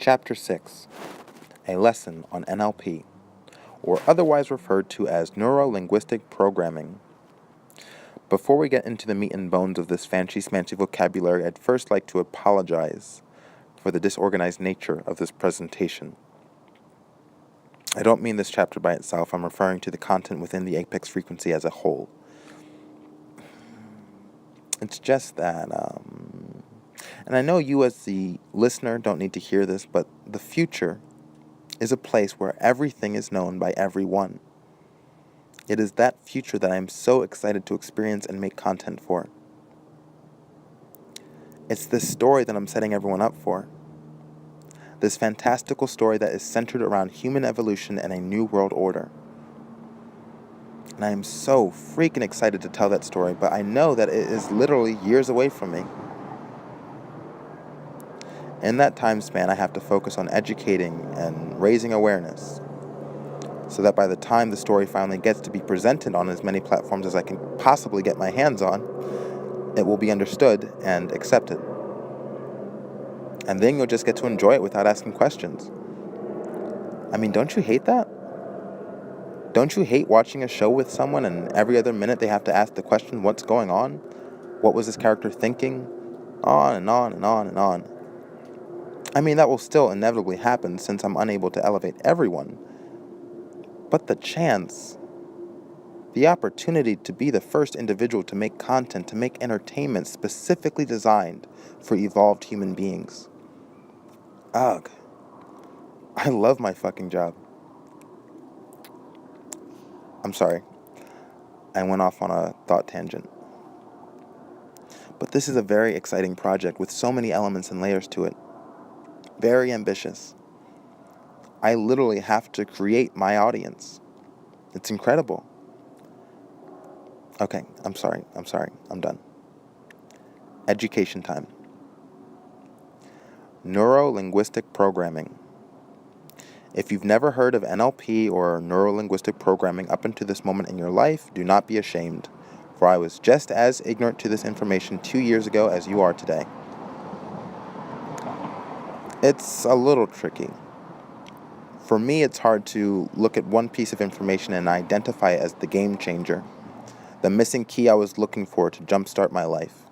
Chapter 6, A Lesson on NLP, or otherwise referred to as Neurolinguistic Programming. Before we get into the meat and bones of this fancy-smancy vocabulary, I'd first like to apologize for the disorganized nature of this presentation. I don't mean this chapter by itself, I'm referring to the content within the apex frequency as a whole. It's just that, and I know you as the listener don't need to hear this, but the future is a place where everything is known by everyone. It is that future that I am so excited to experience and make content for. It's this story that I'm setting everyone up for. This fantastical story that is centered around human evolution and a new world order. And I am so freaking excited to tell that story, but I know that it is literally years away from me. In that time span, I have to focus on educating and raising awareness, so that by the time the story finally gets to be presented on as many platforms as I can possibly get my hands on, it will be understood and accepted. And then you'll just get to enjoy it without asking questions. I mean, don't you hate that? Don't you hate watching a show with someone and every other minute they have to ask the question, what's going on? What was this character thinking? On and on and on and on. I mean, that will still inevitably happen since I'm unable to elevate everyone. But the chance, the opportunity to be the first individual to make content, to make entertainment specifically designed for evolved human beings. Ugh. I love my fucking job. I'm sorry. I went off on a thought tangent. But this is a very exciting project with so many elements and layers to it. Very ambitious. I literally have to create my audience. It's incredible. Okay, I'm sorry, I'm done. Education time. Neurolinguistic programming. If you've never heard of NLP or neurolinguistic programming up until this moment in your life, do not be ashamed, for I was just as ignorant to this information 2 years ago as you are today. It's a little tricky. For me, it's hard to look at one piece of information and identify it as the game changer, the missing key I was looking for to jumpstart my life.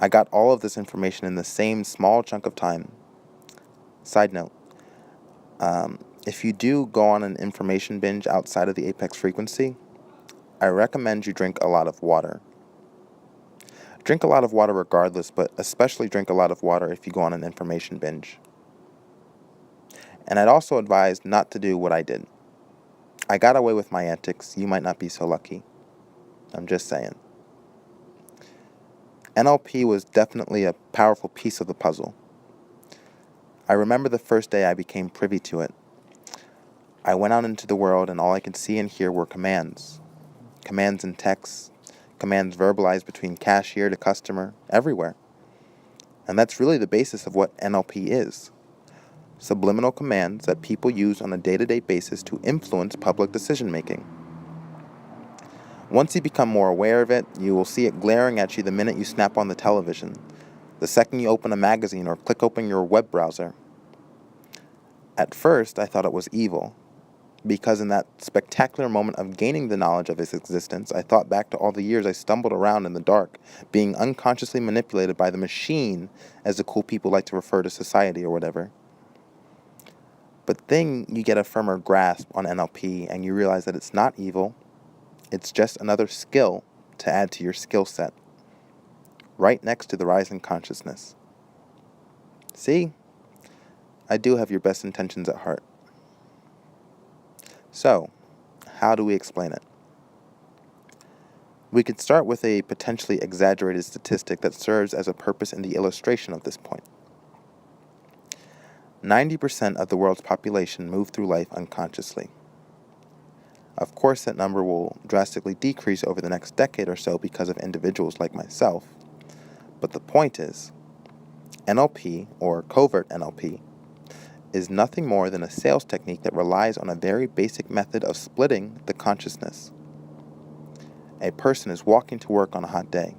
I got all of this information in the same small chunk of time. Side note, if you do go on an information binge outside of the apex frequency, I recommend you drink a lot of water. Drink a lot of water regardless, but especially drink a lot of water if you go on an information binge. And I'd also advise not to do what I did. I got away with my antics. You might not be so lucky. I'm just saying. NLP was definitely a powerful piece of the puzzle. I remember the first day I became privy to it. I went out into the world and all I could see and hear were commands. Commands in text, commands verbalized between cashier to customer, everywhere. And that's really the basis of what NLP is. Subliminal commands that people use on a day-to-day basis to influence public decision-making. Once you become more aware of it, you will see it glaring at you the minute you snap on the television, the second you open a magazine or click open your web browser. At first, I thought it was evil, because in that spectacular moment of gaining the knowledge of its existence, I thought back to all the years I stumbled around in the dark, being unconsciously manipulated by the machine, as the cool people like to refer to society or whatever. But then you get a firmer grasp on NLP and you realize that it's not evil, it's just another skill to add to your skill set, right next to the rise in consciousness. See? I do have your best intentions at heart. So, how do we explain it? We could start with a potentially exaggerated statistic that serves as a purpose in the illustration of this point. 90% of the world's population move through life unconsciously. Of course, that number will drastically decrease over the next decade or so because of individuals like myself. But the point is, NLP, or covert NLP, is nothing more than a sales technique that relies on a very basic method of splitting the consciousness. A person is walking to work on a hot day.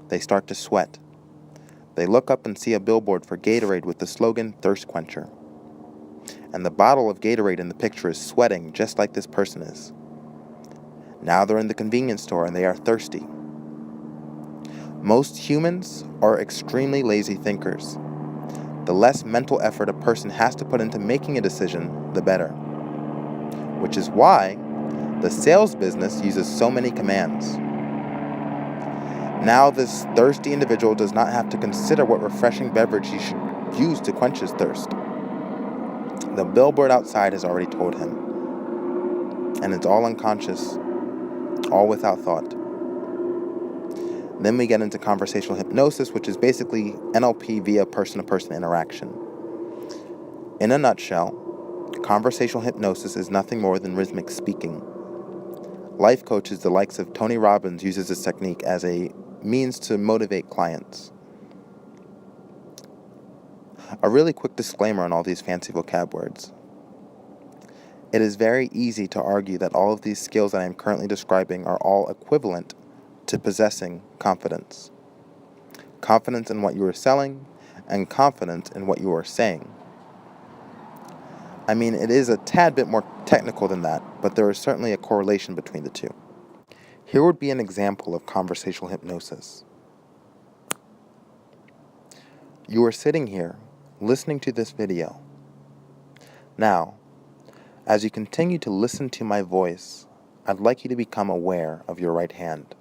They start to sweat. They look up and see a billboard for Gatorade with the slogan, "Thirst Quencher." And the bottle of Gatorade in the picture is sweating just like this person is. Now they're in the convenience store and they are thirsty. Most humans are extremely lazy thinkers. The less mental effort a person has to put into making a decision, the better. Which is why the sales business uses so many commands. Now this thirsty individual does not have to consider what refreshing beverage he should use to quench his thirst. The billboard outside has already told him. And it's all unconscious, all without thought. Then we get into conversational hypnosis, which is basically NLP via person-to-person interaction. In a nutshell, conversational hypnosis is nothing more than rhythmic speaking. Life coaches, the likes of Tony Robbins, uses this technique as a means to motivate clients. A really quick disclaimer on all these fancy vocab words. It is very easy to argue that all of these skills that I am currently describing are all equivalent to possessing confidence. Confidence in what you are selling and confidence in what you are saying. I mean, it is a tad bit more technical than that, but there is certainly a correlation between the two. Here would be an example of conversational hypnosis. You are sitting here, listening to this video. Now, as you continue to listen to my voice, I'd like you to become aware of your right hand.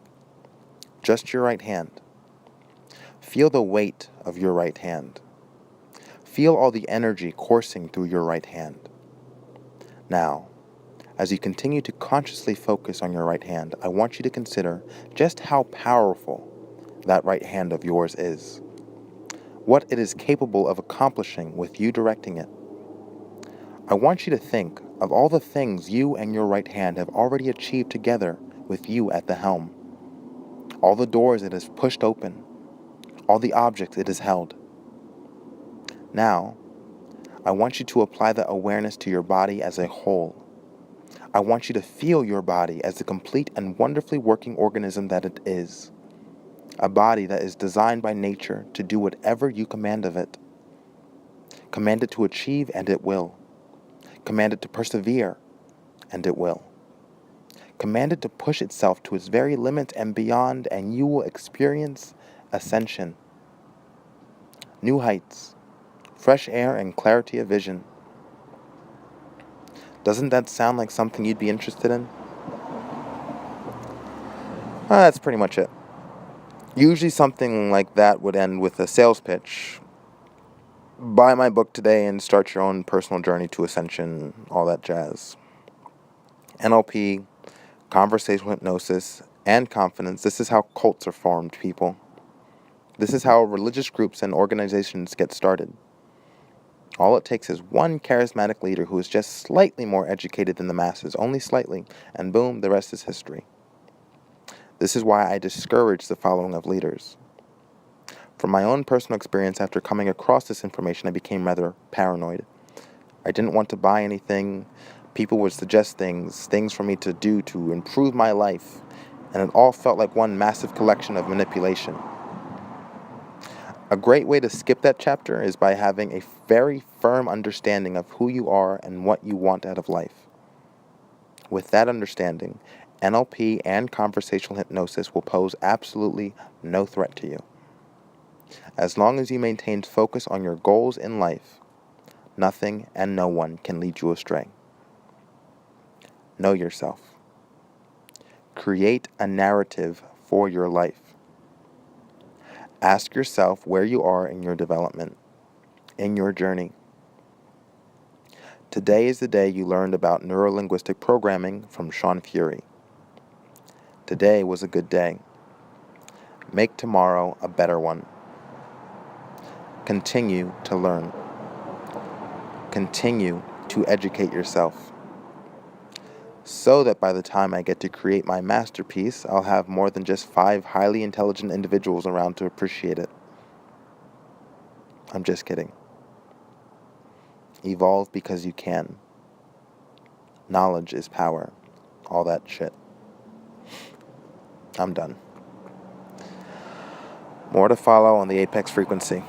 Just your right hand. Feel the weight of your right hand. Feel all the energy coursing through your right hand. Now, as you continue to consciously focus on your right hand, I want you to consider just how powerful that right hand of yours is. What it is capable of accomplishing with you directing it. I want you to think of all the things you and your right hand have already achieved together with you at the helm. All the doors it has pushed open, all the objects it has held. Now, I want you to apply that awareness to your body as a whole. I want you to feel your body as the complete and wonderfully working organism that it is. A body that is designed by nature to do whatever you command of it. Command it to achieve, and it will. Command it to persevere, and it will. Command it to push itself to its very limits and beyond, and you will experience ascension. New heights, fresh air, and clarity of vision. Doesn't that sound like something you'd be interested in? That's pretty much it. Usually something like that would end with a sales pitch. Buy my book today and start your own personal journey to ascension, all that jazz. NLP, conversational hypnosis, and confidence. This is how cults are formed, people. This is how religious groups and organizations get started. All it takes is one charismatic leader who is just slightly more educated than the masses, only slightly, and boom, the rest is history. This is why I discourage the following of leaders. From my own personal experience, after coming across this information, I became rather paranoid. I didn't want to buy anything. People would suggest things for me to do to improve my life, and it all felt like one massive collection of manipulation. A great way to skip that chapter is by having a very firm understanding of who you are and what you want out of life. With that understanding, NLP and conversational hypnosis will pose absolutely no threat to you. As long as you maintain focus on your goals in life, nothing and no one can lead you astray. Know yourself. Create a narrative for your life. Ask yourself where you are in your development, in your journey. Today is the day you learned about neurolinguistic programming from Sean Fury. Today was a good day. Make tomorrow a better one. Continue to learn. Continue to educate yourself. So that by the time I get to create my masterpiece, I'll have more than just 5 highly intelligent individuals around to appreciate it. I'm just kidding. Evolve because you can. Knowledge is power. All that shit. I'm done. More to follow on the Apex Frequency.